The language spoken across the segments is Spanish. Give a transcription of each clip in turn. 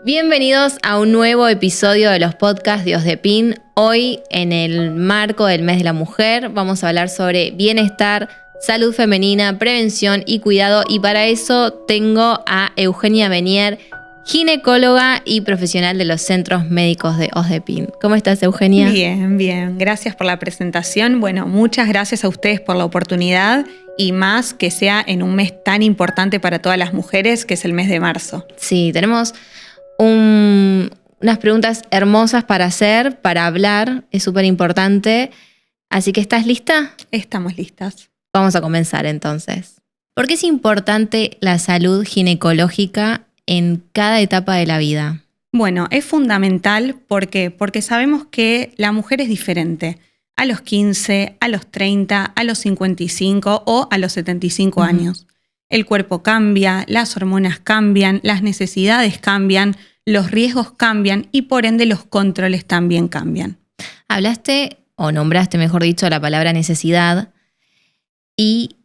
Bienvenidos a un nuevo episodio de los podcasts de Osdepin. Hoy, en el marco del Mes de la Mujer, vamos a hablar sobre bienestar, salud femenina, prevención y cuidado. Y para eso tengo a Eugenia Menier, ginecóloga y profesional de los centros médicos de Osdepin. ¿Cómo estás, Eugenia? Bien. Gracias por la presentación. Bueno, muchas gracias a ustedes por la oportunidad y más que sea en un mes tan importante para todas las mujeres, que es el mes de marzo. Sí, tenemos unas preguntas hermosas para hacer, para hablar. Es súper importante. Así que, ¿estás lista? Estamos listas. Vamos a comenzar entonces. ¿Por qué es importante la salud ginecológica en cada etapa de la vida? Bueno, es fundamental porque sabemos que la mujer es diferente a los 15, a los 30, a los 55 o a los 75 años. El cuerpo cambia, las hormonas cambian, las necesidades cambian, los riesgos cambian y por ende los controles también cambian. Hablaste, o nombraste mejor dicho, la palabra necesidad. ¿Y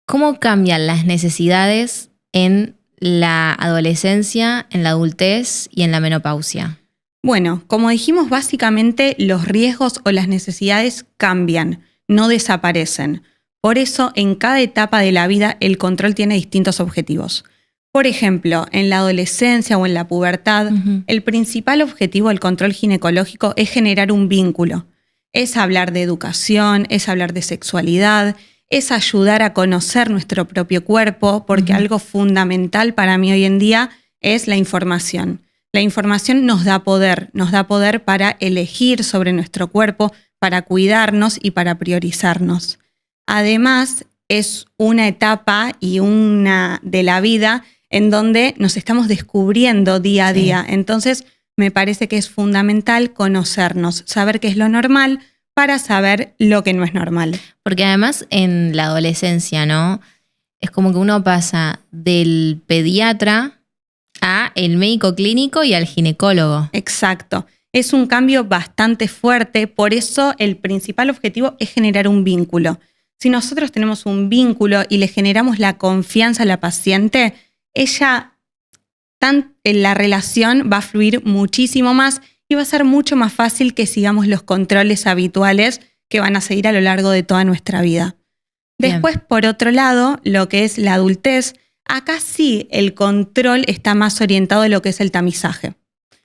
cómo cambian las necesidades en la adolescencia, en la adultez y en la menopausia? Bueno, como dijimos, básicamente los riesgos o las necesidades cambian, no desaparecen. Por eso, en cada etapa de la vida, el control tiene distintos objetivos. Por ejemplo, en la adolescencia o en la pubertad, el principal objetivo del control ginecológico es generar un vínculo. Es hablar de educación, es hablar de sexualidad, es ayudar a conocer nuestro propio cuerpo, porque algo fundamental para mí hoy en día es la información. La información nos da poder para elegir sobre nuestro cuerpo, para cuidarnos y para priorizarnos. Además, es una etapa y una de la vida en donde nos estamos descubriendo día a día. Entonces, me parece que es fundamental conocernos, saber qué es lo normal para saber lo que no es normal. Porque además en la adolescencia, ¿no? Es como que uno pasa del pediatra a el médico clínico y al ginecólogo. Exacto. Es un cambio bastante fuerte, por eso el principal objetivo es generar un vínculo. Si nosotros tenemos un vínculo y le generamos la confianza a la paciente, la relación va a fluir muchísimo más y va a ser mucho más fácil que sigamos los controles habituales que van a seguir a lo largo de toda nuestra vida. Después, por otro lado, lo que es la adultez, acá sí el control está más orientado a lo que es el tamizaje.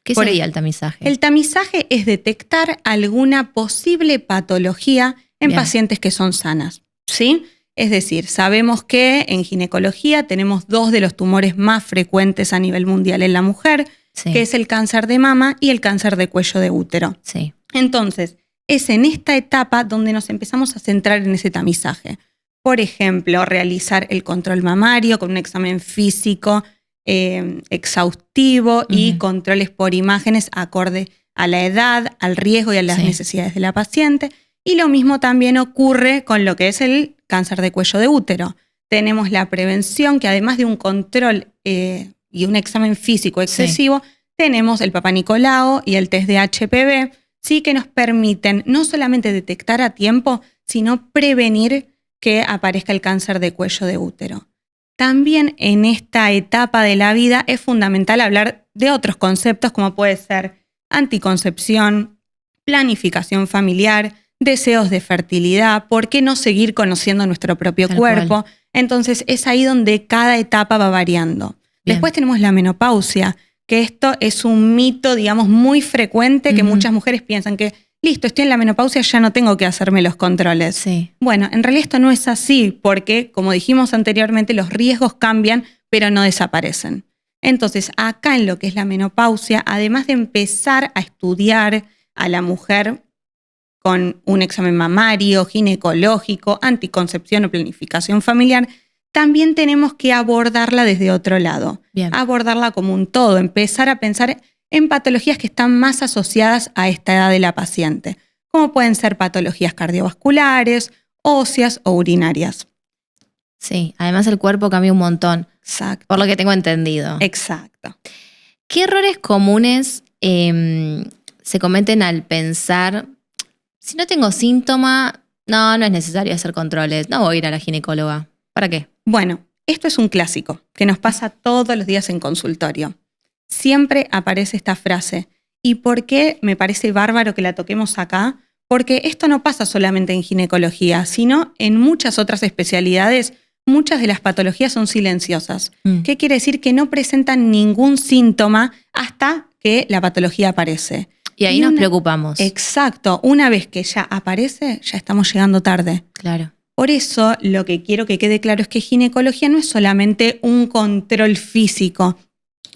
¿Qué sería el tamizaje? El tamizaje es detectar alguna posible patología en pacientes que son sanas, ¿sí? Es decir, sabemos que en ginecología tenemos 2 de los tumores más frecuentes a nivel mundial en la mujer, que es el cáncer de mama y el cáncer de cuello de útero. Sí. Entonces, es en esta etapa donde nos empezamos a centrar en ese tamizaje. Por ejemplo, realizar el control mamario con un examen físico exhaustivo y controles por imágenes acorde a la edad, al riesgo y a las necesidades de la paciente. Y lo mismo también ocurre con lo que es el cáncer de cuello de útero. Tenemos la prevención, que además de un control y un examen físico excesivo, tenemos el Papá Nicolau y el test de HPV, ¿sí? Que nos permiten no solamente detectar a tiempo, sino prevenir que aparezca el cáncer de cuello de útero. También en esta etapa de la vida es fundamental hablar de otros conceptos como puede ser anticoncepción, planificación familiar, deseos de fertilidad, ¿por qué no seguir conociendo nuestro propio cuerpo? Entonces es ahí donde cada etapa va variando. Después tenemos la menopausia, que esto es un mito, digamos, muy frecuente que muchas mujeres piensan que listo, estoy en la menopausia, ya no tengo que hacerme los controles. Sí. Bueno, en realidad esto no es así porque, como dijimos anteriormente, los riesgos cambian, pero no desaparecen. Entonces, acá en lo que es la menopausia, además de empezar a estudiar a la mujer con un examen mamario, ginecológico, anticoncepción o planificación familiar, también tenemos que abordarla desde otro lado. Abordarla como un todo, empezar a pensar en patologías que están más asociadas a esta edad de la paciente, como pueden ser patologías cardiovasculares, óseas o urinarias. Sí, además el cuerpo cambia un montón. Exacto. Por lo que tengo entendido. Exacto. ¿Qué errores comunes se cometen al pensar, si no tengo síntoma, no es necesario hacer controles, no voy a ir a la ginecóloga? ¿Para qué? Bueno, esto es un clásico que nos pasa todos los días en consultorio. siempre aparece esta frase. ¿Y por qué me parece bárbaro que la toquemos acá? Porque esto no pasa solamente en ginecología, sino en muchas otras especialidades. Muchas de las patologías son silenciosas. ¿Qué quiere decir? Que no presentan ningún síntoma hasta que la patología aparece. Y ahí nos preocupamos. Exacto. Una vez que ya aparece, ya estamos llegando tarde. Claro. Por eso, lo que quiero que quede claro es que ginecología no es solamente un control físico.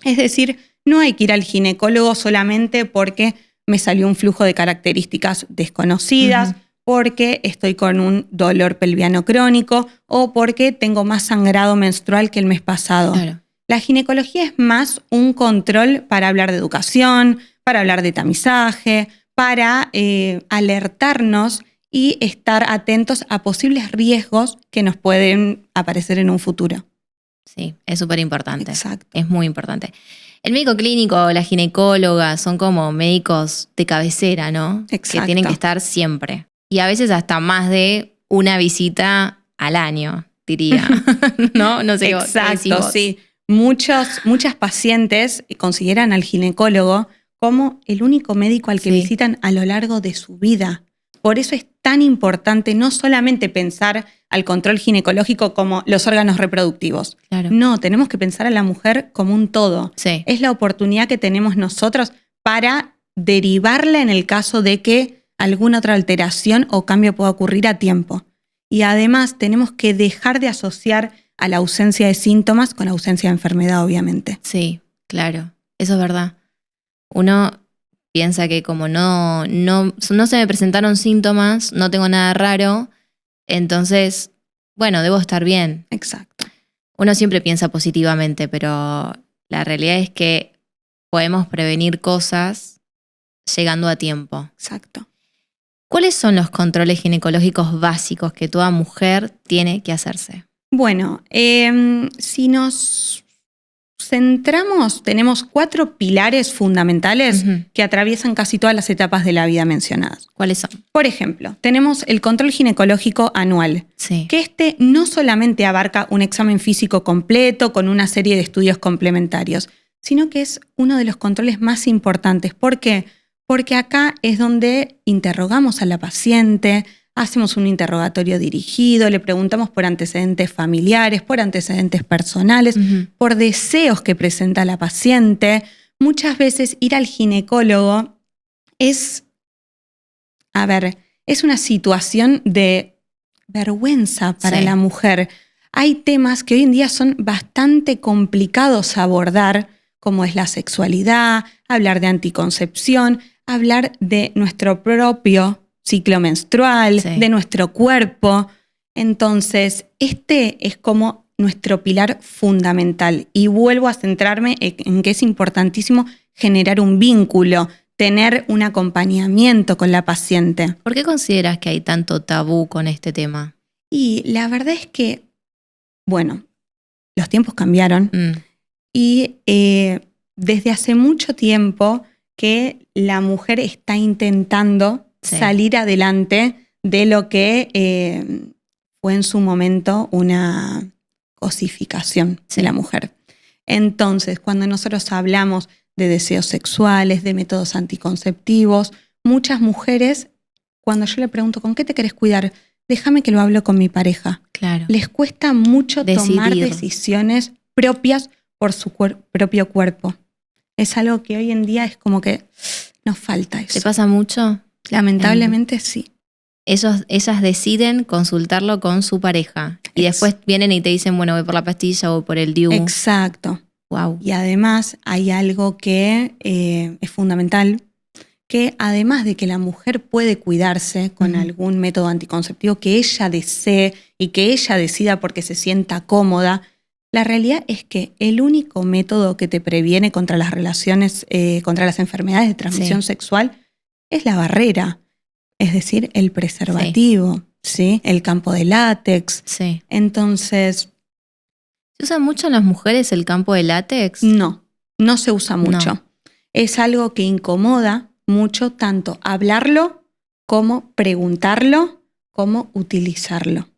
Es decir, no hay que ir al ginecólogo solamente porque me salió un flujo de características desconocidas, porque estoy con un dolor pelviano crónico o porque tengo más sangrado menstrual que el mes pasado. Claro. La ginecología es más un control para hablar de educación, para hablar de tamizaje, para alertarnos y estar atentos a posibles riesgos que nos pueden aparecer en un futuro. Sí, es súper importante. Exacto. Es muy importante. El médico clínico, la ginecóloga, son como médicos de cabecera, ¿no? Exacto. Que tienen que estar siempre. Y a veces hasta más de una visita al año, diría. ¿No? No sé. Exacto, sí. Muchas pacientes consideran al ginecólogo como el único médico al que visitan a lo largo de su vida. Por eso es tan importante no solamente pensar al control ginecológico como los órganos reproductivos. Claro. No, tenemos que pensar a la mujer como un todo. Sí. Es la oportunidad que tenemos nosotros para derivarla en el caso de que alguna otra alteración o cambio pueda ocurrir a tiempo. Y además tenemos que dejar de asociar a la ausencia de síntomas con la ausencia de enfermedad, obviamente. Sí, claro. Eso es verdad. Uno piensa que como no se me presentaron síntomas, no tengo nada raro, entonces, bueno, debo estar bien. Exacto. Uno siempre piensa positivamente, pero la realidad es que podemos prevenir cosas llegando a tiempo. Exacto. ¿Cuáles son los controles ginecológicos básicos que toda mujer tiene que hacerse? Bueno, si nos centramos, tenemos 4 pilares fundamentales que atraviesan casi todas las etapas de la vida mencionadas. ¿Cuáles son? Por ejemplo, tenemos el control ginecológico anual, Sí. que no solamente abarca un examen físico completo con una serie de estudios complementarios, sino que es uno de los controles más importantes. ¿Por qué? Porque acá es donde interrogamos a la paciente, hacemos un interrogatorio dirigido, le preguntamos por antecedentes familiares, por antecedentes personales, por deseos que presenta la paciente. Muchas veces ir al ginecólogo es una situación de vergüenza para la mujer. Hay temas que hoy en día son bastante complicados a abordar, como es la sexualidad, hablar de anticoncepción, hablar de nuestro propio ciclo menstrual, de nuestro cuerpo. Entonces, este es como nuestro pilar fundamental. Y vuelvo a centrarme en que es importantísimo generar un vínculo, tener un acompañamiento con la paciente. ¿Por qué consideras que hay tanto tabú con este tema? Y la verdad es que, bueno, los tiempos cambiaron y desde hace mucho tiempo que la mujer está intentando salir adelante de lo que fue en su momento una cosificación de la mujer. Entonces, cuando nosotros hablamos de deseos sexuales, de métodos anticonceptivos, muchas mujeres, cuando yo le pregunto, ¿con qué te querés cuidar? Déjame que lo hablo con mi pareja. Claro. Les cuesta mucho tomar decisiones propias por su propio cuerpo. Es algo que hoy en día es como que nos falta eso. ¿Te pasa mucho? Lamentablemente sí. Ellas deciden consultarlo con su pareja y después vienen y te dicen, bueno, voy por la pastilla o por el DIU. Exacto. Wow. Y además hay algo que es fundamental, que además de que la mujer puede cuidarse con algún método anticonceptivo que ella desee y que ella decida porque se sienta cómoda, la realidad es que el único método que te previene contra las relaciones, contra las enfermedades de transmisión sexual es la barrera, es decir, el preservativo, ¿sí? El campo de látex. Sí. Entonces, ¿se usa mucho en las mujeres el campo de látex? No se usa mucho. No. Es algo que incomoda mucho tanto hablarlo como preguntarlo, como utilizarlo.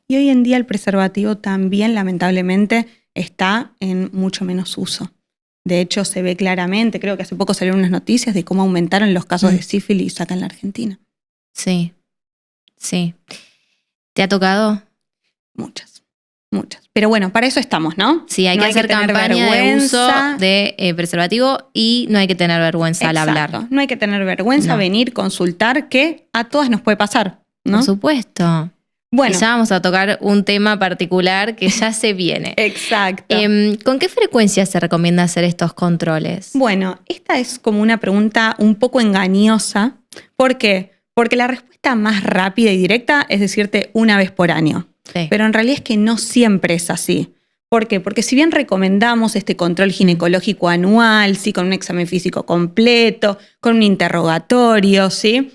Y hoy en día el preservativo también, lamentablemente, está en mucho menos uso. De hecho, se ve claramente, creo que hace poco salieron unas noticias de cómo aumentaron los casos de sífilis acá en la Argentina. Sí. ¿Te ha tocado? Muchas. Pero bueno, para eso estamos, ¿no? Sí, hay no que hacer campaña de uso de preservativo y no hay que tener vergüenza al hablar. No hay que tener vergüenza, venir, consultar, que a todas nos puede pasar, ¿no? Por supuesto. Bueno. Y ya vamos a tocar un tema particular que ya se viene. Exacto. ¿Con qué frecuencia se recomienda hacer estos controles? Bueno, esta es como una pregunta un poco engañosa. ¿Por qué? Porque la respuesta más rápida y directa es decirte una vez por año. Sí. Pero en realidad es que no siempre es así. ¿Por qué? Porque si bien recomendamos este control ginecológico anual, ¿sí? Con un examen físico completo, con un interrogatorio, ¿sí?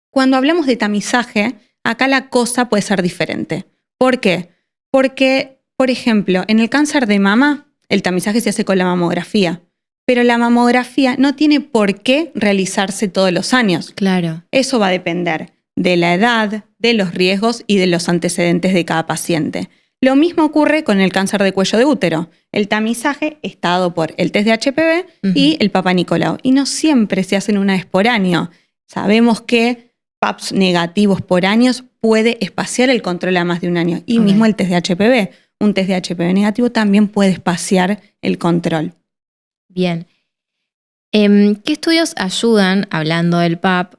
Cuando hablamos de tamizaje, acá la cosa puede ser diferente. ¿Por qué? Porque, por ejemplo, en el cáncer de mama, el tamizaje se hace con la mamografía, pero la mamografía no tiene por qué realizarse todos los años. Claro. Eso va a depender de la edad, de los riesgos y de los antecedentes de cada paciente. Lo mismo ocurre con el cáncer de cuello de útero. El tamizaje está dado por el test de HPV y el Papa Nicolau. Y no siempre se hacen una vez por año. Sabemos que PAPs negativos por años puede espaciar el control a más de un año. Y mismo el test de HPV. Un test de HPV negativo también puede espaciar el control. Bien. ¿Qué estudios ayudan, hablando del PAP,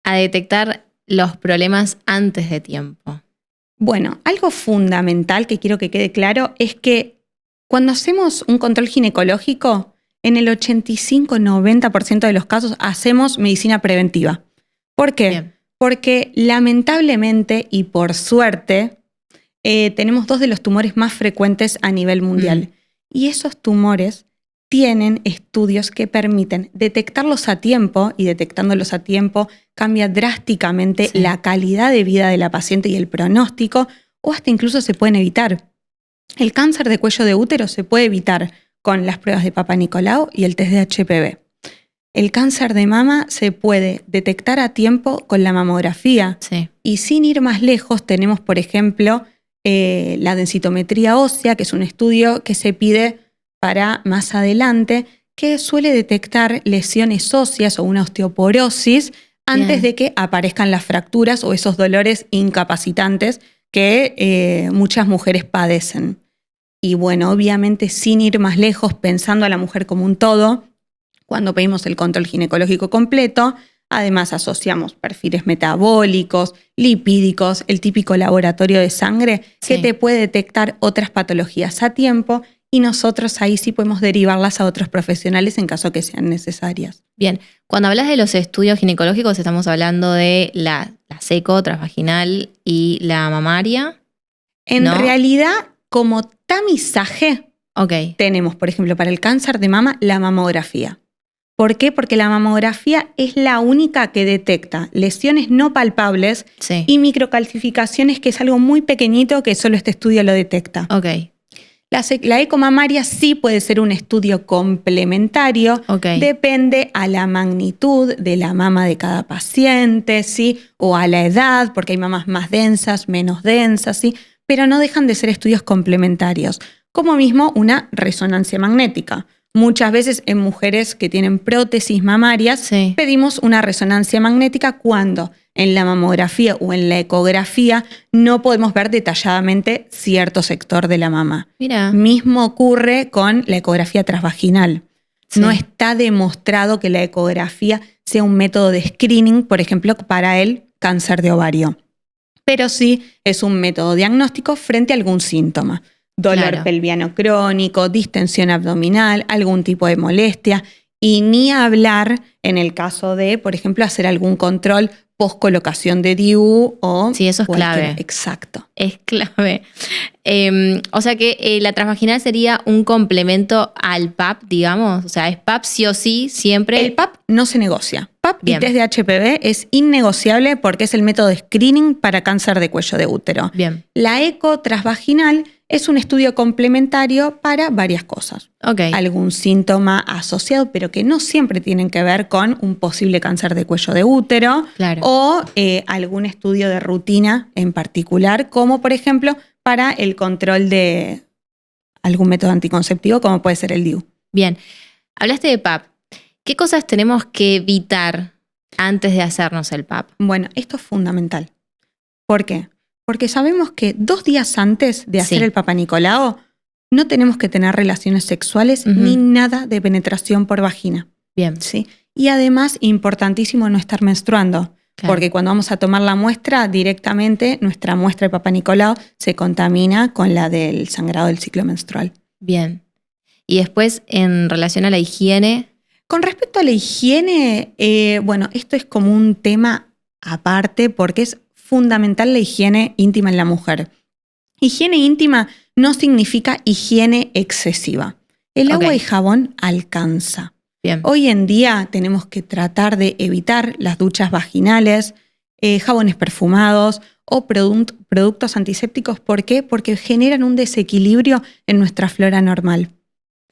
a detectar los problemas antes de tiempo? Bueno, algo fundamental que quiero que quede claro es que cuando hacemos un control ginecológico, en el 85-90% de los casos hacemos medicina preventiva. ¿Por qué? Bien. Porque lamentablemente y por suerte tenemos 2 de los tumores más frecuentes a nivel mundial. Y esos tumores tienen estudios que permiten detectarlos a tiempo, y detectándolos a tiempo cambia drásticamente la calidad de vida de la paciente y el pronóstico, o hasta incluso se pueden evitar. El cáncer de cuello de útero se puede evitar con las pruebas de Papa Nicolau y el test de HPV. El cáncer de mama se puede detectar a tiempo con la mamografía. Sí. Y sin ir más lejos tenemos, por ejemplo, la densitometría ósea, que es un estudio que se pide para más adelante, que suele detectar lesiones óseas o una osteoporosis antes de que aparezcan las fracturas o esos dolores incapacitantes que muchas mujeres padecen. Y bueno, obviamente sin ir más lejos, pensando a la mujer como un todo, cuando pedimos el control ginecológico completo, además asociamos perfiles metabólicos, lipídicos, el típico laboratorio de sangre que te puede detectar otras patologías a tiempo, y nosotros ahí sí podemos derivarlas a otros profesionales en caso que sean necesarias. Bien, cuando hablas de los estudios ginecológicos estamos hablando de la seco, transvaginal y la mamaria. En realidad, como tamizaje, tenemos, por ejemplo, para el cáncer de mama, la mamografía. ¿Por qué? Porque la mamografía es la única que detecta lesiones no palpables y microcalcificaciones, que es algo muy pequeñito que solo este estudio lo detecta. La eco mamaria sí puede ser un estudio complementario, depende a la magnitud de la mama de cada paciente, ¿sí? O a la edad, porque hay mamas más densas, menos densas, ¿sí? Pero no dejan de ser estudios complementarios, como mismo una resonancia magnética. Muchas veces en mujeres que tienen prótesis mamarias pedimos una resonancia magnética cuando en la mamografía o en la ecografía no podemos ver detalladamente cierto sector de la mama. Mira. Mismo ocurre con la ecografía transvaginal. No está demostrado que la ecografía sea un método de screening, por ejemplo, para el cáncer de ovario. Pero sí es un método diagnóstico frente a algún síntoma. Dolor pelviano crónico, distensión abdominal, algún tipo de molestia, y ni hablar en el caso de, por ejemplo, hacer algún control post-colocación de DIU o... Sí, eso es clave. Exacto. Es clave. O sea que la transvaginal sería un complemento al PAP, digamos. O sea, es PAP sí o sí, siempre. El PAP no se negocia. PAP y test de HPV es innegociable porque es el método de screening para cáncer de cuello de útero. Bien. La eco transvaginal es un estudio complementario para varias cosas. Algún síntoma asociado, pero que no siempre tienen que ver con un posible cáncer de cuello de útero. O algún estudio de rutina en particular, como por ejemplo para el control de algún método anticonceptivo, como puede ser el DIU. Bien, hablaste de PAP. ¿Qué cosas tenemos que evitar antes de hacernos el PAP? Bueno, esto es fundamental. ¿Por qué? Porque sabemos que 2 días antes de hacer el Papá Nicolau no tenemos que tener relaciones sexuales ni nada de penetración por vagina. Bien. ¿Sí? Y además, importantísimo no estar menstruando. Claro. Porque cuando vamos a tomar la muestra, directamente nuestra muestra de Papá Nicolau se contamina con la del sangrado del ciclo menstrual. Bien. Y después, en relación a la higiene. Con respecto a la higiene, bueno, esto es como un tema aparte porque es fundamental la higiene íntima en la mujer. Higiene íntima no significa higiene excesiva. El agua y jabón alcanza. Bien. Hoy en día tenemos que tratar de evitar las duchas vaginales, jabones perfumados o productos antisépticos. ¿Por qué? Porque generan un desequilibrio en nuestra flora normal.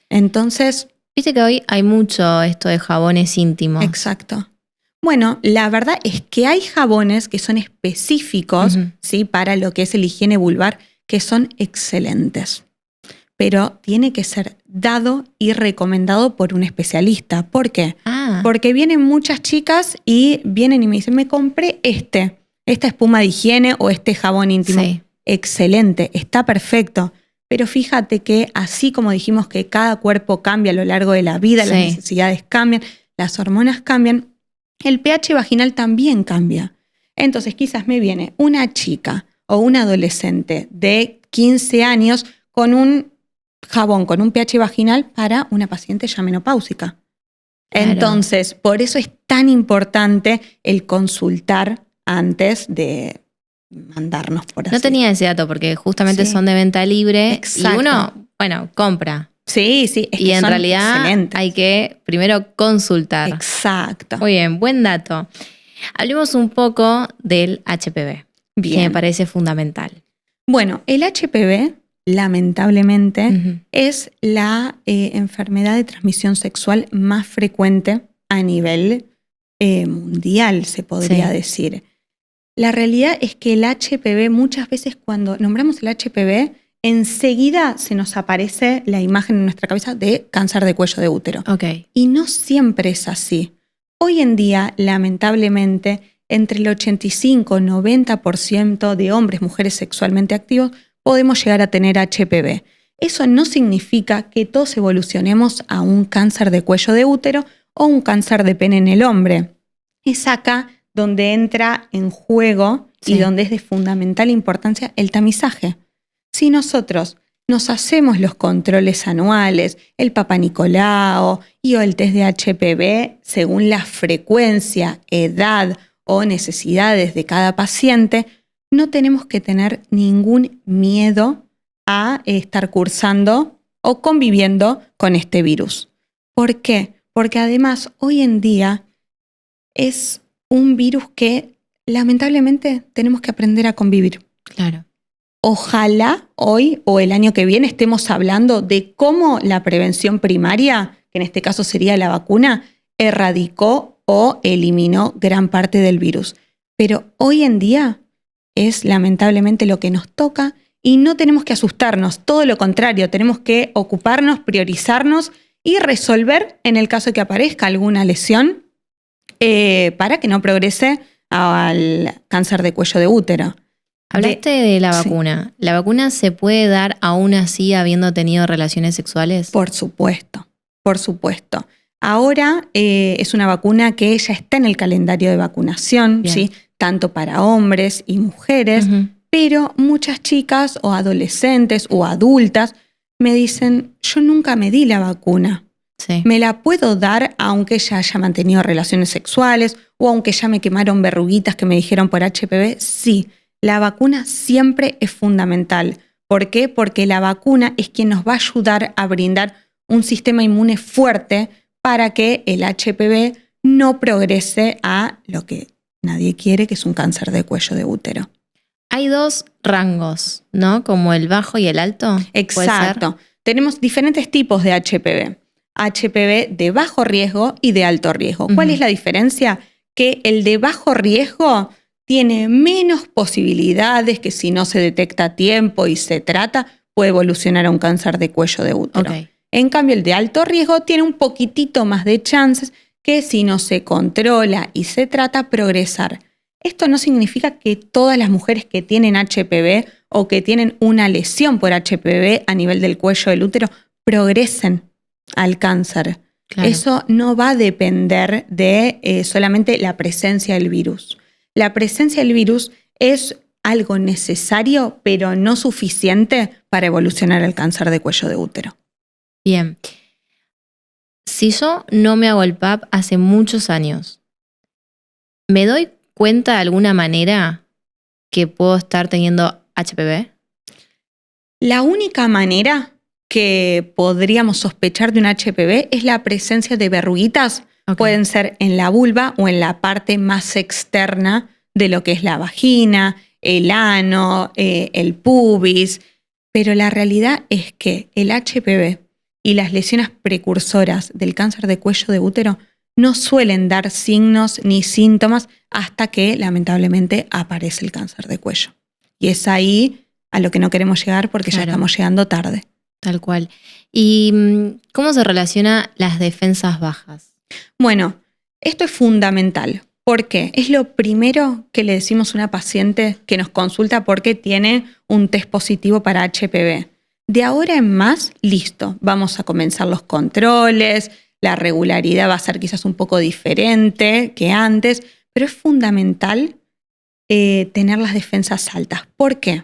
Entonces... Viste que hoy hay mucho esto de jabones íntimos. Exacto. Bueno, la verdad es que hay jabones que son específicos, ¿sí? Para lo que es el higiene vulvar, que son excelentes. Pero tiene que ser dado y recomendado por un especialista. ¿Por qué? Porque vienen muchas chicas y vienen y me dicen, me compré esta espuma de higiene o este jabón íntimo. Sí. Excelente, está perfecto. Pero fíjate que así como dijimos que cada cuerpo cambia a lo largo de la vida, las necesidades cambian, las hormonas cambian, el pH vaginal también cambia. Entonces quizás me viene una chica o un adolescente de 15 años con un jabón, con un pH vaginal para una paciente ya menopáusica. Claro. Entonces, por eso es tan importante el consultar antes de mandarnos por así. No tenía ese dato porque justamente son de venta libre. Exacto. Y uno, bueno, compra. Sí, es y que en son realidad excelentes. Hay que primero consultar. Exacto. Muy bien, buen dato. Hablemos un poco del HPV, que me parece fundamental. Bueno, el HPV, lamentablemente, es la enfermedad de transmisión sexual más frecuente a nivel mundial, se podría decir. La realidad es que el HPV, muchas veces cuando nombramos el HPV, enseguida se nos aparece la imagen en nuestra cabeza de cáncer de cuello de útero. Y no siempre es así. Hoy en día, lamentablemente, entre el 85 y 90% de hombres, mujeres sexualmente activos, podemos llegar a tener HPV. Eso no significa que todos evolucionemos a un cáncer de cuello de útero o un cáncer de pene en el hombre. Es acá donde entra en juego y donde es de fundamental importancia el tamizaje. Si nosotros nos hacemos los controles anuales, el Papá Nicolau y o el test de HPV según la frecuencia, edad o necesidades de cada paciente, no tenemos que tener ningún miedo a estar cursando o conviviendo con este virus. ¿Por qué? Porque además hoy en día es un virus que lamentablemente tenemos que aprender a convivir. Claro. Ojalá hoy o el año que viene estemos hablando de cómo la prevención primaria, que en este caso sería la vacuna, erradicó o eliminó gran parte del virus. Pero hoy en día es lamentablemente lo que nos toca y no tenemos que asustarnos, todo lo contrario, tenemos que ocuparnos, priorizarnos y resolver en el caso de que aparezca alguna lesión para que no progrese al cáncer de cuello de útero. Hablaste de la vacuna. ¿La vacuna se puede dar aún así habiendo tenido relaciones sexuales? Por supuesto, por supuesto. Ahora es una vacuna que ya está en el calendario de vacunación, ¿sí? Tanto para hombres y mujeres, pero muchas chicas o adolescentes o adultas me dicen, yo nunca me di la vacuna. ¿Me la puedo dar aunque ya haya mantenido relaciones sexuales o aunque ya me quemaron verruguitas que me dijeron por HPV? Sí, la vacuna siempre es fundamental. ¿Por qué? Porque la vacuna es quien nos va a ayudar a brindar un sistema inmune fuerte para que el HPV no progrese a lo que nadie quiere, que es un cáncer de cuello de útero. Hay 2 rangos, ¿no? Como el bajo y el alto. Exacto. Tenemos diferentes tipos de HPV. HPV de bajo riesgo y de alto riesgo. ¿Cuál es la diferencia? Que el de bajo riesgo tiene menos posibilidades que si no se detecta a tiempo y se trata, puede evolucionar a un cáncer de cuello de útero. En cambio, el de alto riesgo tiene un poquitito más de chances que si no se controla y se trata progresar. Esto no significa que todas las mujeres que tienen HPV o que tienen una lesión por HPV a nivel del cuello del útero progresen al cáncer. Claro. Eso no va a depender de solamente la presencia del virus. La presencia del virus es algo necesario, pero no suficiente para evolucionar el cáncer de cuello de útero. Bien. Si yo no me hago el PAP hace muchos años, ¿me doy cuenta de alguna manera que puedo estar teniendo HPV? La única manera que podríamos sospechar de un HPV es la presencia de verruguitas. Okay. Pueden ser en la vulva o en la parte más externa de lo que es la vagina, el ano, el pubis. Pero la realidad es que el HPV y las lesiones precursoras del cáncer de cuello de útero no suelen dar signos ni síntomas hasta que lamentablemente aparece el cáncer de cuello. Y es ahí a lo que no queremos llegar porque Claro. ya estamos llegando tarde. Tal cual. ¿Y cómo se relaciona las defensas bajas? Bueno, esto es fundamental. ¿Por qué? Es lo primero que le decimos a una paciente que nos consulta porque tiene un test positivo para HPV. De ahora en más, listo, vamos a comenzar los controles, la regularidad va a ser quizás un poco diferente que antes, pero es fundamental tener las defensas altas. ¿Por qué?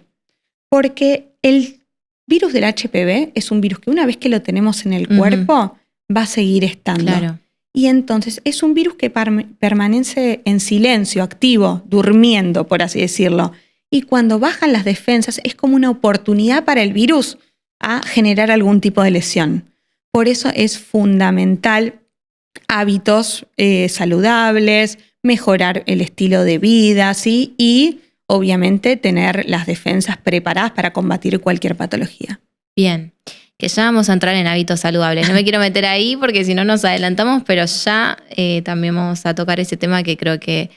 Porque el virus del HPV es un virus que una vez que lo tenemos en el cuerpo, va a seguir estando. Claro. Y entonces es un virus que permanece en silencio, activo, durmiendo, por así decirlo. Y cuando bajan las defensas es como una oportunidad para el virus a generar algún tipo de lesión. Por eso es fundamental hábitos saludables, mejorar el estilo de vida, ¿sí? Y obviamente tener las defensas preparadas para combatir cualquier patología. Bien, que ya vamos a entrar en hábitos saludables. No me quiero meter ahí porque si no nos adelantamos, pero ya también vamos a tocar ese tema que creo que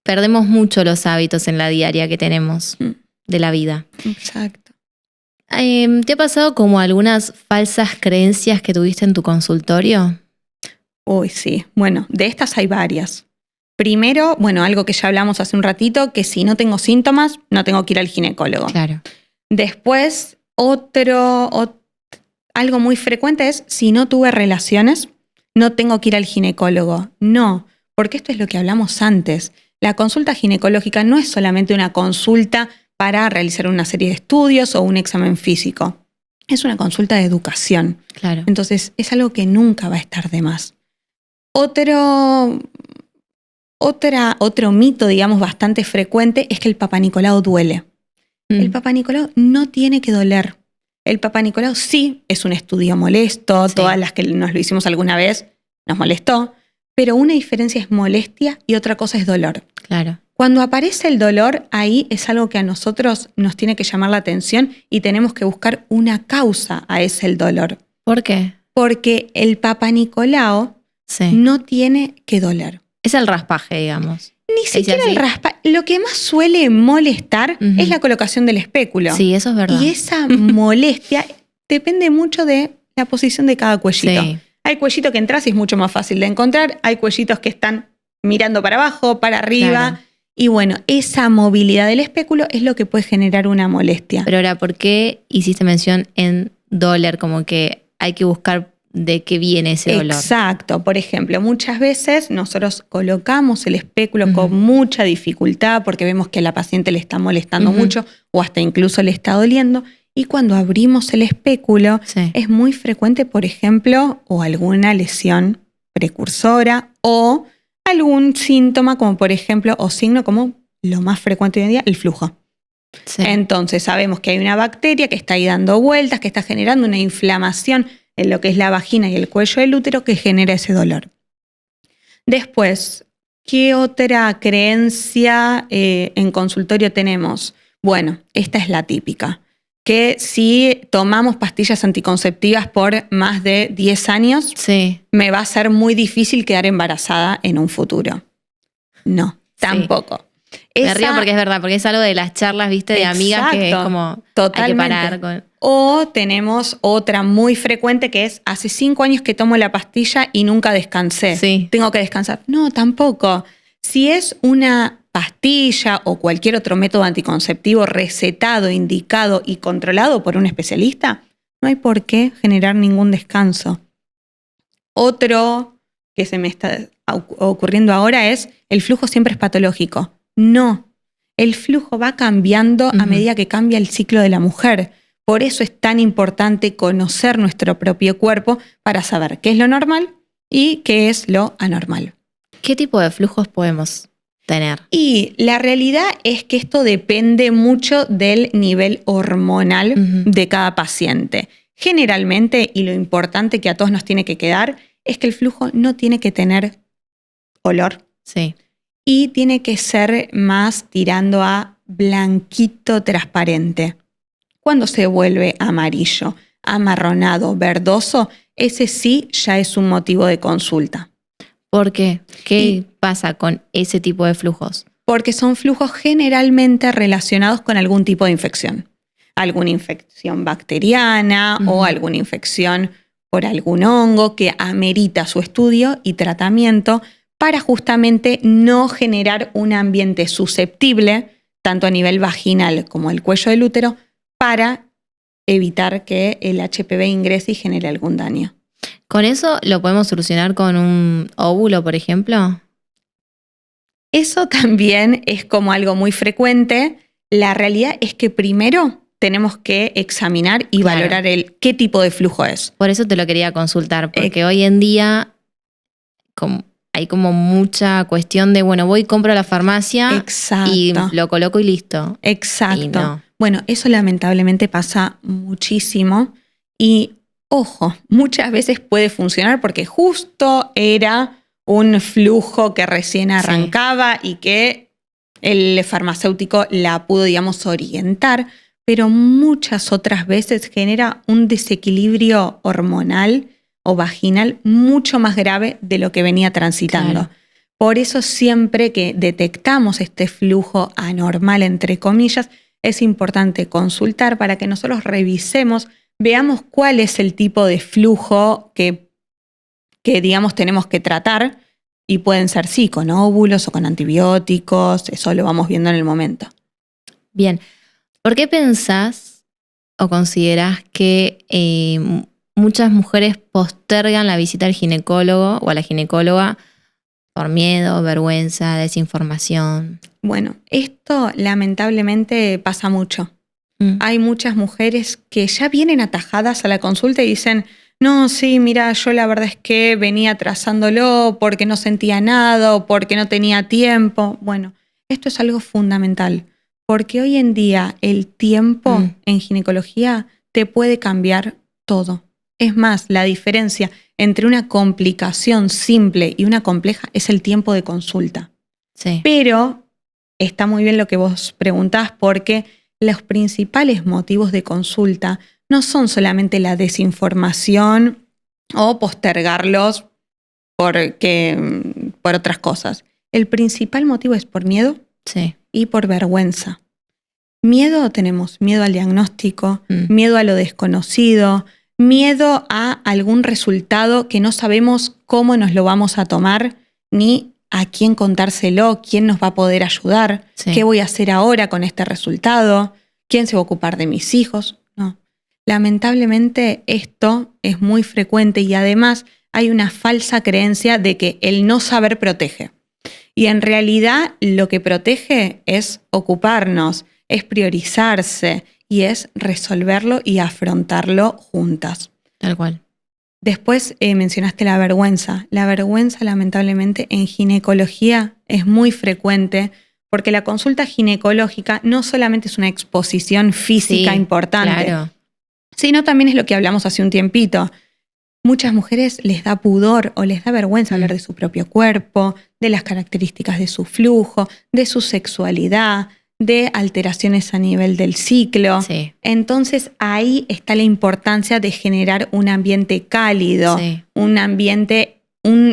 perdemos mucho los hábitos en la diaria que tenemos de la vida. Exacto. ¿Te ha pasado como algunas falsas creencias que tuviste en tu consultorio? Uy, sí. Bueno, de estas hay varias. Primero, bueno, algo que ya hablamos hace un ratito, que si no tengo síntomas, no tengo que ir al ginecólogo. Claro. Después, algo muy frecuente es, si no tuve relaciones, no tengo que ir al ginecólogo. No, porque esto es lo que hablamos antes. La consulta ginecológica no es solamente una consulta para realizar una serie de estudios o un examen físico. Es una consulta de educación. Claro. Entonces, es algo que nunca va a estar de más. Otro mito, digamos, bastante frecuente es que el Papá Nicolau duele. El Papá Nicolau no tiene que doler. El Papá Nicolau sí es un estudio molesto, sí. Todas las que nos lo hicimos alguna vez nos molestó, pero una diferencia es molestia y otra cosa es dolor. Claro. Cuando aparece el dolor, ahí es algo que a nosotros nos tiene que llamar la atención y tenemos que buscar una causa a ese dolor. ¿Por qué? Porque el Papá Nicolau no tiene que doler. Es el raspaje, digamos. Ni siquiera el raspaje. Lo que más suele molestar es la colocación del espéculo. Sí, eso es verdad. Y esa molestia depende mucho de la posición de cada cuellito. Sí. Hay cuellitos que entras y es mucho más fácil de encontrar. Hay cuellitos que están mirando para abajo, para arriba. Claro. Y bueno, esa movilidad del espéculo es lo que puede generar una molestia. Pero ahora, ¿por qué hiciste mención en doler? Como que hay que buscar de qué viene ese dolor. Exacto. Por ejemplo, muchas veces nosotros colocamos el espéculo con mucha dificultad porque vemos que a la paciente le está molestando mucho o hasta incluso le está doliendo. Y cuando abrimos el espéculo es muy frecuente, por ejemplo, o alguna lesión precursora o algún síntoma como por ejemplo o signo como lo más frecuente hoy en día, el flujo. Sí. Entonces sabemos que hay una bacteria que está ahí dando vueltas, que está generando una inflamación en lo que es la vagina y el cuello del útero que genera ese dolor. Después, ¿qué otra creencia en consultorio tenemos? Bueno, esta es la típica, que si tomamos pastillas anticonceptivas por más de 10 años, me va a ser muy difícil quedar embarazada en un futuro. No, tampoco. Me río porque es verdad, porque es algo de las charlas, viste, de amigas que es como totalmente. hay que parar con... O tenemos otra muy frecuente que es, hace 5 años que tomo la pastilla y nunca descansé. Sí. Tengo que descansar. No, tampoco. Si es una pastilla o cualquier otro método anticonceptivo recetado, indicado y controlado por un especialista, no hay por qué generar ningún descanso. Otro que se me está ocurriendo ahora es, el flujo siempre es patológico. No, el flujo va cambiando a medida que cambia el ciclo de la mujer. Por eso es tan importante conocer nuestro propio cuerpo para saber qué es lo normal y qué es lo anormal. ¿Qué tipo de flujos podemos tener? Y la realidad es que esto depende mucho del nivel hormonal de cada paciente. Generalmente, y lo importante que a todos nos tiene que quedar, es que el flujo no tiene que tener olor. Sí. Y tiene que ser más tirando a blanquito transparente. Cuando se vuelve amarillo, amarronado, verdoso, ese sí ya es un motivo de consulta. ¿Por qué? ¿Qué pasa con ese tipo de flujos? Porque son flujos generalmente relacionados con algún tipo de infección. Alguna infección bacteriana o alguna infección por algún hongo que amerita su estudio y tratamiento para justamente no generar un ambiente susceptible, tanto a nivel vaginal como el cuello del útero, para evitar que el HPV ingrese y genere algún daño. ¿Con eso lo podemos solucionar con un óvulo, por ejemplo? Eso también es como algo muy frecuente. La realidad es que primero tenemos que examinar y valorar qué tipo de flujo es. Por eso te lo quería consultar, porque hoy en día hay como mucha cuestión de, bueno, voy, compro a la farmacia y lo coloco y listo. Exacto. Y no. Bueno, eso lamentablemente pasa muchísimo y, ojo, muchas veces puede funcionar porque justo era un flujo que recién arrancaba y que el farmacéutico la pudo, digamos, orientar, pero muchas otras veces genera un desequilibrio hormonal o vaginal mucho más grave de lo que venía transitando. Claro. Por eso siempre que detectamos este flujo anormal, entre comillas, es importante consultar para que nosotros revisemos, veamos cuál es el tipo de flujo que digamos, tenemos que tratar, y pueden ser sí, con óvulos o con antibióticos, eso lo vamos viendo en el momento. Bien, ¿por qué pensás o considerás que muchas mujeres postergan la visita al ginecólogo o a la ginecóloga por miedo, vergüenza, desinformación? Bueno, esto lamentablemente pasa mucho. Hay muchas mujeres que ya vienen atajadas a la consulta y dicen, no, sí, mira, yo la verdad es que venía atrasándolo porque no sentía nada o porque no tenía tiempo. Bueno, esto es algo fundamental, porque hoy en día el tiempo en ginecología te puede cambiar todo. Es más, la diferencia entre una complicación simple y una compleja es el tiempo de consulta. Sí. Pero está muy bien lo que vos preguntás, porque los principales motivos de consulta no son solamente la desinformación o postergarlos por otras cosas. El principal motivo es por miedo y por vergüenza. Miedo tenemos, miedo al diagnóstico, miedo a lo desconocido, miedo a algún resultado que no sabemos cómo nos lo vamos a tomar, ni a quién contárselo, quién nos va a poder ayudar, qué voy a hacer ahora con este resultado, quién se va a ocupar de mis hijos. No. Lamentablemente esto es muy frecuente y además hay una falsa creencia de que el no saber protege. Y en realidad lo que protege es ocuparnos, es priorizarse y es resolverlo y afrontarlo juntas. Tal cual. Después mencionaste la vergüenza. La vergüenza, lamentablemente, en ginecología es muy frecuente porque la consulta ginecológica no solamente es una exposición física importante, sino también es lo que hablamos hace un tiempito. Muchas mujeres les da pudor o les da vergüenza hablar de su propio cuerpo, de las características de su flujo, de su sexualidad, de alteraciones a nivel del ciclo. Sí. Entonces ahí está la importancia de generar un ambiente cálido,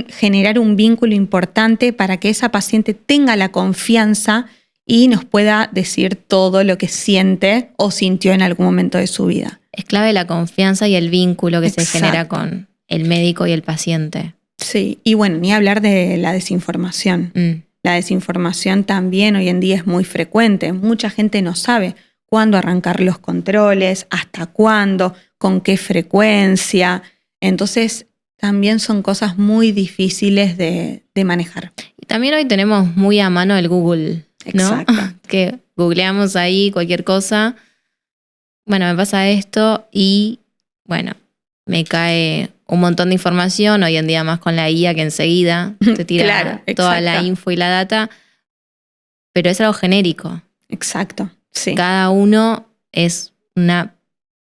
generar un vínculo importante para que esa paciente tenga la confianza y nos pueda decir todo lo que siente o sintió en algún momento de su vida. Es clave la confianza y el vínculo que Exacto. se genera con el médico y el paciente. Sí, y bueno, ni hablar de la desinformación. La desinformación también hoy en día es muy frecuente. Mucha gente no sabe cuándo arrancar los controles, hasta cuándo, con qué frecuencia. Entonces, también son cosas muy difíciles de manejar. Y también hoy tenemos muy a mano el Google, ¿no? Exacto. Que googleamos ahí cualquier cosa. Bueno, me pasa esto y, bueno, me cae un montón de información. Hoy en día más con la IA que enseguida te tira Claro, toda la exacto. info y la data. Pero es algo genérico. Exacto, sí. Cada uno es una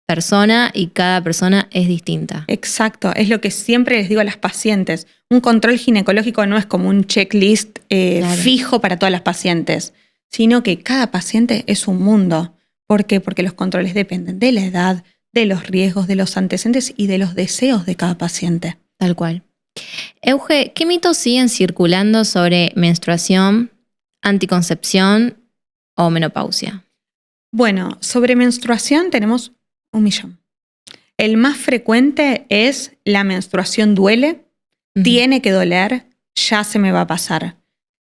persona y cada persona es distinta. Exacto, es lo que siempre les digo a las pacientes. Un control ginecológico no es como un checklist Claro. fijo para todas las pacientes, sino que cada paciente es un mundo. ¿Por qué? Porque los controles dependen de la edad, de los riesgos, de los antecedentes y de los deseos de cada paciente. Tal cual. Euge, ¿qué mitos siguen circulando sobre menstruación, anticoncepción o menopausia? Bueno, sobre menstruación tenemos 1.000.000. El más frecuente es la menstruación duele, tiene que doler, ya se me va a pasar.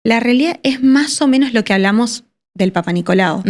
La realidad es más o menos lo que hablamos del Papá Nicolau.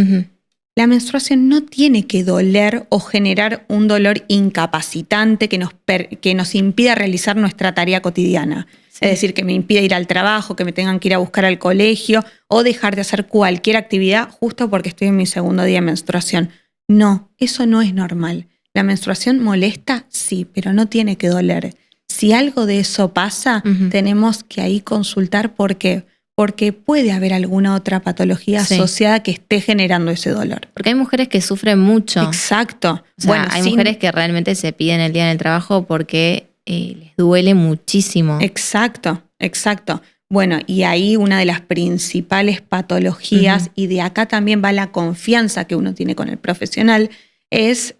La menstruación no tiene que doler o generar un dolor incapacitante que nos impida realizar nuestra tarea cotidiana. Sí. Es decir, que me impida ir al trabajo, que me tengan que ir a buscar al colegio o dejar de hacer cualquier actividad justo porque estoy en mi segundo día de menstruación. No, eso no es normal. La menstruación molesta, sí, pero no tiene que doler. Si algo de eso pasa, tenemos que ahí consultar por qué. Porque puede haber alguna otra patología asociada que esté generando ese dolor. Porque hay mujeres que sufren mucho. Exacto. O sea, hay mujeres que realmente se piden el día en el trabajo porque les duele muchísimo. Exacto, exacto. Bueno, y ahí una de las principales patologías, y de acá también va la confianza que uno tiene con el profesional, es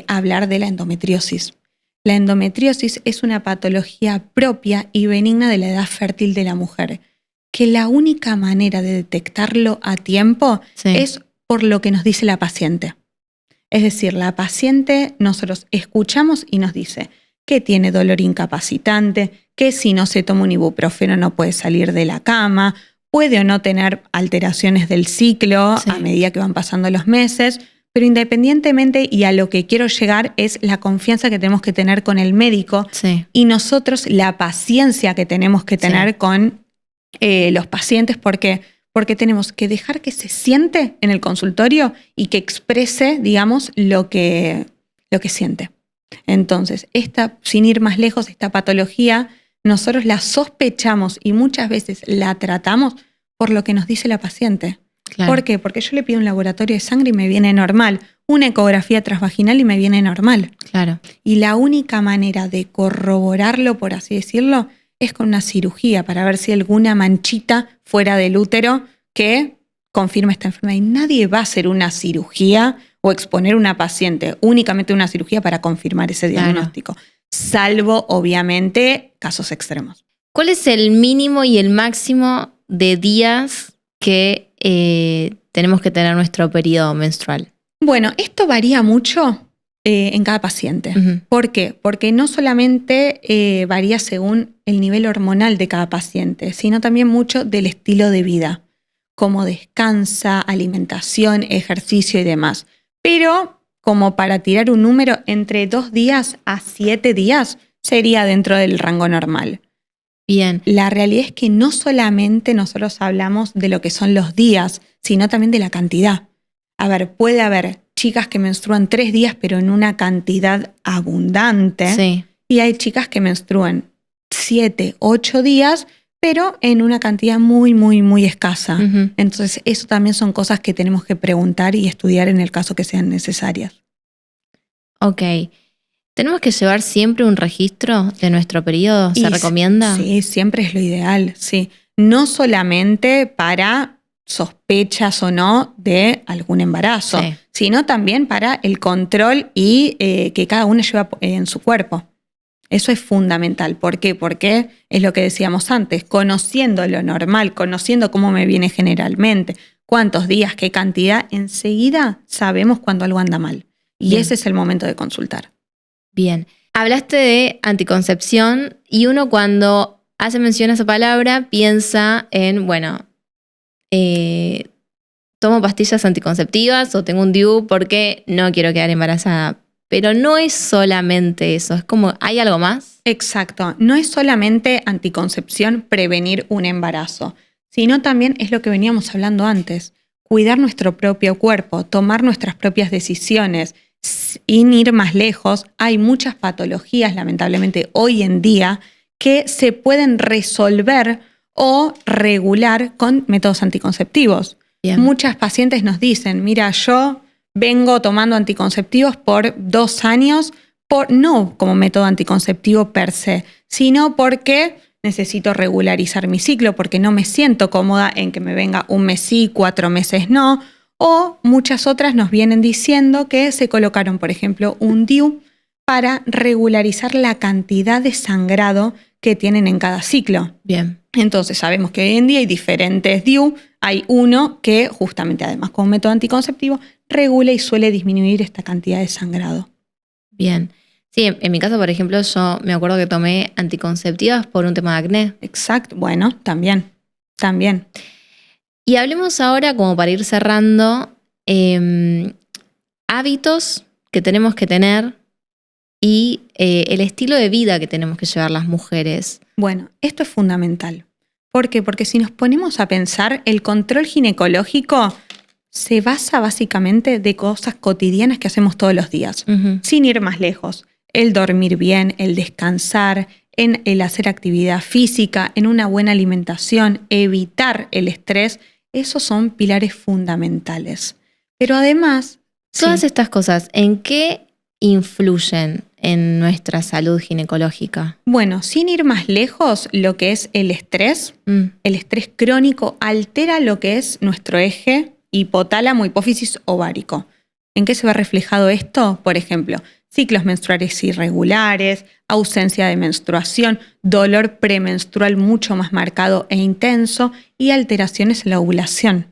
hablar de la endometriosis. La endometriosis es una patología propia y benigna de la edad fértil de la mujer, que la única manera de detectarlo a tiempo es por lo que nos dice la paciente. Es decir, la paciente, nosotros escuchamos y nos dice que tiene dolor incapacitante, que si no se toma un ibuprofeno no puede salir de la cama, puede o no tener alteraciones del ciclo a medida que van pasando los meses, pero independientemente, y a lo que quiero llegar, es la confianza que tenemos que tener con el médico y nosotros la paciencia que tenemos que tener con los pacientes, porque tenemos que dejar que se siente en el consultorio y que exprese, digamos, lo que siente. Entonces, sin ir más lejos, esta patología nosotros la sospechamos y muchas veces la tratamos por lo que nos dice la paciente. Claro. ¿Por qué? Porque yo le pido un laboratorio de sangre y me viene normal, una ecografía transvaginal y me viene normal. Claro. Y la única manera de corroborarlo, por así decirlo, es con una cirugía para ver si hay alguna manchita fuera del útero que confirme esta enfermedad. Y nadie va a hacer una cirugía o exponer a una paciente únicamente una cirugía para confirmar ese diagnóstico, salvo, obviamente, casos extremos. ¿Cuál es el mínimo y el máximo de días que tenemos que tener nuestro periodo menstrual? Bueno, esto varía mucho en cada paciente. ¿Por qué? Porque no solamente varía según el nivel hormonal de cada paciente, sino también mucho del estilo de vida, cómo descansa, alimentación, ejercicio y demás. Pero, como para tirar un número, entre 2 días a 7 días sería dentro del rango normal. Bien. La realidad es que no solamente nosotros hablamos de lo que son los días, sino también de la cantidad. A ver, puede haber chicas que menstruan 3 días, pero en una cantidad abundante. Sí. Y hay chicas que menstruan 7, 8 días, pero en una cantidad muy, muy, muy escasa. Entonces, eso también son cosas que tenemos que preguntar y estudiar en el caso que sean necesarias. Ok. ¿Tenemos que llevar siempre un registro de nuestro periodo? ¿Se recomienda? Sí, siempre es lo ideal, sí. No solamente para sospechas o no de algún embarazo, sino también para el control y que cada uno lleva en su cuerpo. Eso es fundamental. ¿Por qué? Porque es lo que decíamos antes, conociendo lo normal, conociendo cómo me viene generalmente, cuántos días, qué cantidad, enseguida sabemos cuando algo anda mal. Y Bien. ese es el momento de consultar. Bien. Hablaste de anticoncepción y uno cuando hace mención a esa palabra piensa en, tomo pastillas anticonceptivas o tengo un DIU porque no quiero quedar embarazada. Pero no es solamente eso, es como, ¿hay algo más? Exacto, no es solamente anticoncepción prevenir un embarazo, sino también es lo que veníamos hablando antes, cuidar nuestro propio cuerpo, tomar nuestras propias decisiones, sin ir más lejos. Hay muchas patologías, lamentablemente, hoy en día que se pueden resolver o regular con métodos anticonceptivos. Bien. Muchas pacientes nos dicen, mira, yo vengo tomando anticonceptivos por 2 años, no como método anticonceptivo per se, sino porque necesito regularizar mi ciclo, porque no me siento cómoda en que me venga un mes sí, 4 meses no. O muchas otras nos vienen diciendo que se colocaron, por ejemplo, un DIU para regularizar la cantidad de sangrado que tienen en cada ciclo. Bien. Entonces sabemos que hoy en día hay diferentes DIU. Hay uno que justamente además como método anticonceptivo regula y suele disminuir esta cantidad de sangrado. Bien. Sí, en mi caso, por ejemplo, yo me acuerdo que tomé anticonceptivas por un tema de acné. Exacto, bueno, también. Y hablemos ahora, como para ir cerrando, hábitos que tenemos que tener y el estilo de vida que tenemos que llevar las mujeres. Bueno, esto es fundamental. ¿Por qué? Porque si nos ponemos a pensar, el control ginecológico se basa básicamente de cosas cotidianas que hacemos todos los días, sin ir más lejos. El dormir bien, el descansar, en el hacer actividad física, en una buena alimentación, evitar el estrés, esos son pilares fundamentales. Pero además... Todas estas cosas, ¿en qué influyen en nuestra salud ginecológica? Bueno, sin ir más lejos, lo que es el estrés crónico altera lo que es nuestro eje hipotálamo, hipófisis ovárico. ¿En qué se ve reflejado esto? Por ejemplo, ciclos menstruales irregulares, ausencia de menstruación, dolor premenstrual mucho más marcado e intenso y alteraciones en la ovulación.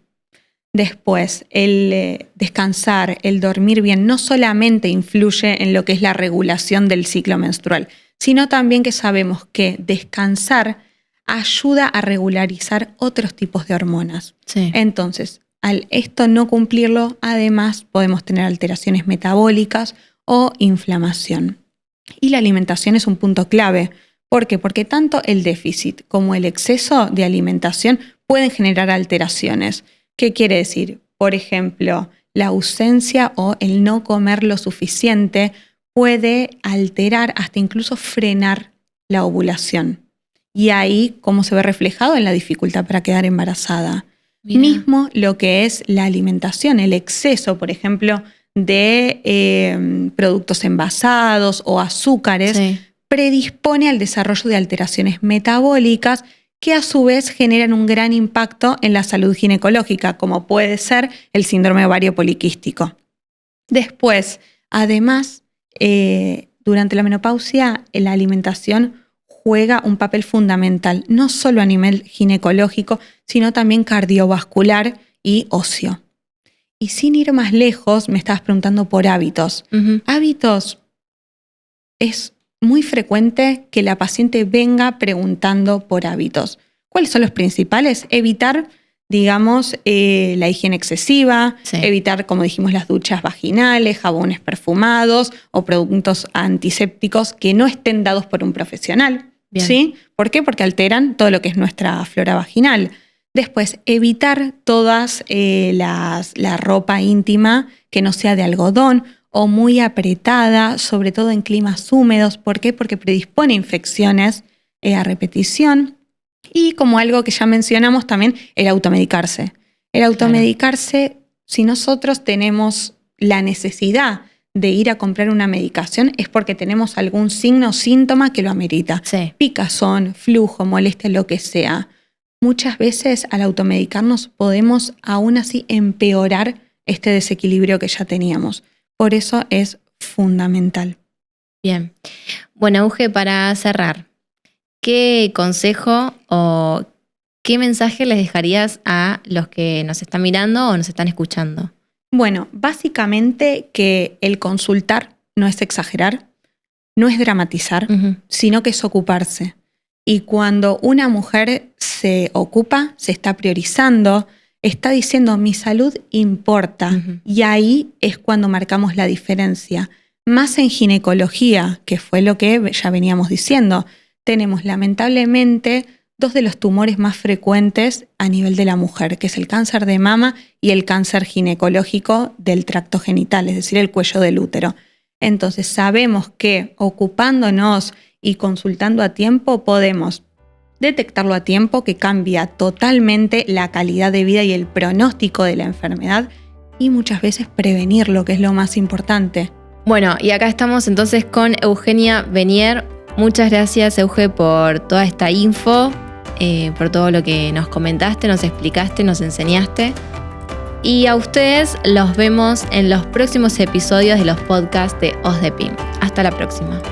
Después, el descansar, el dormir bien, no solamente influye en lo que es la regulación del ciclo menstrual, sino también que sabemos que descansar ayuda a regularizar otros tipos de hormonas. Sí. Entonces, al esto no cumplirlo, además podemos tener alteraciones metabólicas o inflamación. Y la alimentación es un punto clave. ¿Por qué? Porque tanto el déficit como el exceso de alimentación pueden generar alteraciones. ¿Qué quiere decir? Por ejemplo, la ausencia o el no comer lo suficiente puede alterar, hasta incluso frenar la ovulación. Y ahí, ¿cómo se ve reflejado? En la dificultad para quedar embarazada. Mira. Mismo lo que es la alimentación, el exceso, por ejemplo, de productos envasados o azúcares, Sí. predispone al desarrollo de alteraciones metabólicas que a su vez generan un gran impacto en la salud ginecológica, como puede ser el síndrome ovario poliquístico. Después, además, durante la menopausia, la alimentación juega un papel fundamental, no solo a nivel ginecológico, sino también cardiovascular y óseo. Y sin ir más lejos, me estabas preguntando por hábitos. Hábitos, es muy frecuente que la paciente venga preguntando por hábitos. ¿Cuáles son los principales? Evitar, digamos, la higiene excesiva, Sí. evitar, como dijimos, las duchas vaginales, jabones perfumados o productos antisépticos que no estén dados por un profesional. Bien. ¿Sí? ¿Por qué? Porque alteran todo lo que es nuestra flora vaginal. Después, evitar todas la ropa íntima que no sea de algodón o muy apretada, sobre todo en climas húmedos. ¿Por qué? Porque predispone a infecciones a repetición. Y como algo que ya mencionamos también, el automedicarse. El automedicarse, si nosotros tenemos la necesidad de ir a comprar una medicación, es porque tenemos algún signo o síntoma que lo amerita. Sí. Picazón, flujo, molestia, lo que sea. Muchas veces al automedicarnos podemos aún así empeorar este desequilibrio que ya teníamos. Por eso es fundamental. Bien. Bueno, Uge, para cerrar, ¿qué consejo o ¿qué mensaje les dejarías a los que nos están mirando o nos están escuchando? Bueno, básicamente que el consultar no es exagerar, no es dramatizar, sino que es ocuparse. Y cuando una mujer se ocupa, se está priorizando, está diciendo mi salud importa. Y ahí es cuando marcamos la diferencia. Más en ginecología, que fue lo que ya veníamos diciendo, tenemos lamentablemente 2 de los tumores más frecuentes a nivel de la mujer, que es el cáncer de mama y el cáncer ginecológico del tracto genital, es decir, el cuello del útero. Entonces sabemos que ocupándonos y consultando a tiempo podemos detectarlo a tiempo, que cambia totalmente la calidad de vida y el pronóstico de la enfermedad, y muchas veces prevenirlo, que es lo más importante. Bueno, y acá estamos entonces con Eugenia Venier. Muchas gracias, Euge, por toda esta info, por todo lo que nos comentaste, nos explicaste, nos enseñaste. Y a ustedes los vemos en los próximos episodios de los podcasts de Os de Pin. Hasta la próxima.